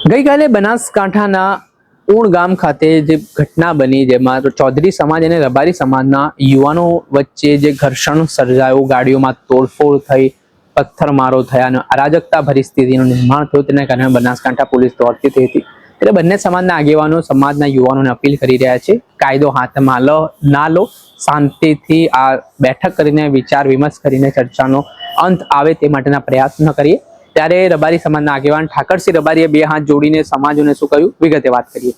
ગઈકાલે બનાસકાંઠાના ઉણ ગામ ખાતે જે ઘટના બની જેમાં ચૌધરી સમાજ અને રબારી સમાજના યુવાનો વચ્ચે જે ઘર્ષણ સર્જાયું, ગાડીઓમાં તોડફોડ થઈ, પથ્થરમારો થયા અને અરાજકતા ભરી સ્થિતિનું નિર્માણ થયું, તેના કારણે બનાસકાંઠા પોલીસ દોડતી થઈ હતી। એટલે બંને સમાજના આગેવાનો સમાજના યુવાનોને અપીલ કરી રહ્યા છે, કાયદો હાથમાં ના લો, શાંતિથી આ બેઠક કરીને વિચાર વિમર્શ કરીને ચર્ચાનો અંત આવે તે માટેના પ્રયત્ન કરીએ। ત્યારે રબારી સમાજના આગેવાન ઠાકરસિંહ રબારીએ બે હાથ જોડીને સમાજોને શું કહ્યું, વિગતે વાત કરીએ।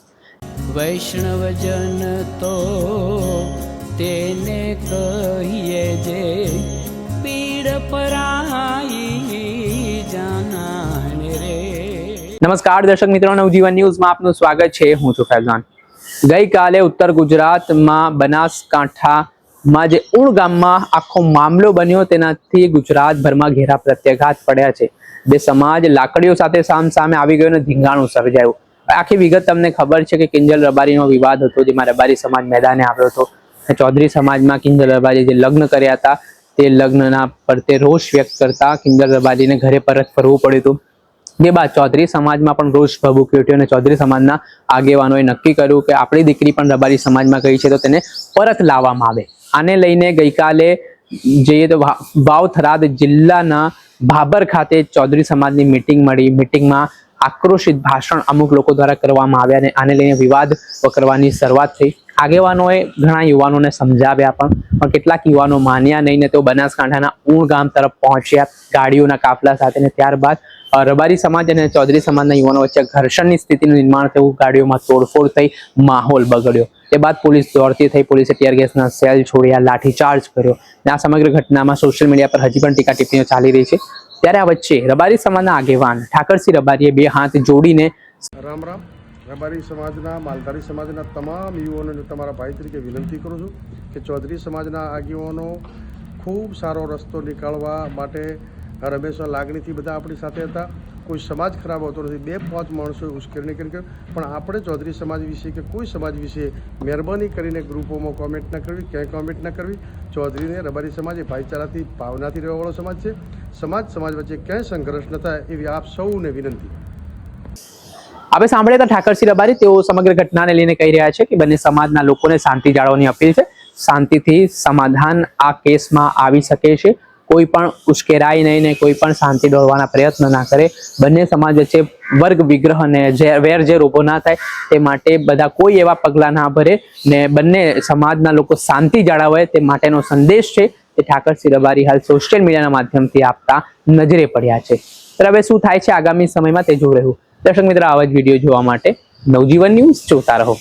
વૈષ્ણવજન તો તેને કહીએ જે પીડ પરાઈ જાનાને રે। નમસ્કાર દર્શક મિત્રો, નવજીવન ન્યૂઝમાં આપનું સ્વાગત છે। હું છું ફૈઝાન। ગઈકાલે ઉત્તર ગુજરાતમાં બનાસકાંઠામાં જે ઉણ ગામમાં આખો મામલો બન્યો, તેનાથી ગુજરાતભરમાં ઘેરા પ્રત્યાઘાત પડ્યા છે। બે સમાજ લાકડીઓ સાથે સામસામે આવી ગયો અને ધીંગાણું સર્જાયું। આખી વિગત તમને ખબર છે કે કિંજલ રબારીનો વિવાદ હતો, જેમાં રબારી સમાજ મેદાને આવ્યો હતો। ચૌધરી સમાજમાં કિંજલ રબારી જે લગ્ન કર્યા હતા, તે લગ્નના પ્રત્યે રોષ વ્યક્ત કરતા કિંજલ રબારીને ઘરે પરત ફરવું પડ્યું હતું। જે બાદ ચૌધરી સમાજમાં પણ રોષ ભભૂકી ઉઠ્યો અને ચૌધરી સમાજના આગેવાનોએ નક્કી કર્યું કે આપણી દીકરી પણ રબારી સમાજમાં ગઈ છે તો તેને પરત લાવવામાં આવે। આને લઈને ગઈકાલે જઈએ તો વાવ-થરાદ જિલ્લાના ભાબર ખાતે ચૌધરી સમાજની મીટિંગ મળી। મીટિંગમાં આક્રોશિત ભાષણ અમુક લોકો દ્વારા કરવામાં આવ્યા અને આને લઈને વિવાદ કરવાની શરૂઆત થઈ। આગેવાનોએ ઘણા યુવાનોને સમજાવ્યા પણ કેટલાક યુવાનો માન્યા નહીં ને તેઓ બનાસકાંઠાના ઉણ ગામ તરફ પહોંચ્યા ગાડીઓના કાફલા સાથે। અને ત્યારબાદ રબારી સમાજ અને ચૌધરી સમાજના યુવાનો વચ્ચે ઘર્ષણની સ્થિતિનું નિર્માણ થયું, ગાડીઓમાં તોડફોડ થઈ, માહોલ બગડ્યો। તે બાદ પોલીસ દોડતી થઈ, પોલીસે ટીયર ગેસના સેલ છોડ્યા, લાઠીચાર્જ કર્યો। આ સમગ્ર ઘટનામાં સોશિયલ મીડિયા પર હજી પણ ટીકા ટિપ્પણીઓ ચાલી રહી છે। ત્યારે આ વચ્ચે રબારી સમાજના આગેવાન ઠાકરસિંહ રબારીએ બે હાથ જોડીને રામ રામ રબારી સમાજના, માલધારી સમાજના તમામ યુવાનોને તમારા ભાઈ તરીકે વિનંતી કરું છું કે ચૌધરી સમાજના આગેવાનો ખૂબ સારો રસ્તો નીકાળવા માટે હંમેશા લાગણીથી બધા આપણી સાથે હતા। કોઈ સમાજ ખરાબ હોતો નથી, 2-5 માણસોએ ઉશ્કેરણી કરી, પણ આપણે ચૌધરી સમાજ વિશે કે કોઈ સમાજ વિશે મહેરબાની કરીને ગ્રુપોમાં કોમેન્ટ ન કરવી, ક્યાંય કોમેન્ટ ન કરવી। ચૌધરીને રબારી સમાજ એ ભાઈચારાથી, ભાવનાથી રહેવાવાળો સમાજ છે। સમાજ વચ્ચે ક્યાંય સંઘર્ષ ન થાય એવી આપ સૌને વિનંતી। આપણે સાંભળ્યા હતા ઠાકરસિંહ રબારી। તેઓ સમગ્ર ઘટનાને લઈને કહી રહ્યા છે કે બંને સમાજના લોકોને શાંતિ જાળવવાની અપીલ છે। શાંતિથી સમાધાન આ કેસમાં આવી શકે છે। કોઈ પણ ઉશ્કેરાય નહીં ને કોઈ પણ શાંતિ દોરવાના પ્રયત્ન ના કરે। બંને સમાજ વચ્ચે વર્ગ વિગ્રહ અને વેરઝેર ઉભો ના થાય તે માટે બધા કોઈ એવા પગલા ના ભરે ને બંને સમાજના લોકો શાંતિ જાળવે તે માટેનો સંદેશ છે તે ઠાકરસિંહ રબારી હાલ સોશિયલ મીડિયાના માધ્યમથી આપતા નજરે પડ્યા છે। ત્યારે હવે શું થાય છે આગામી સમયમાં તે જોઈ રહ્યું। દર્શક મિત્રો, આવા જ વિડીયો જોવા માટે નવજીવન ન્યૂઝ જોતા રહો।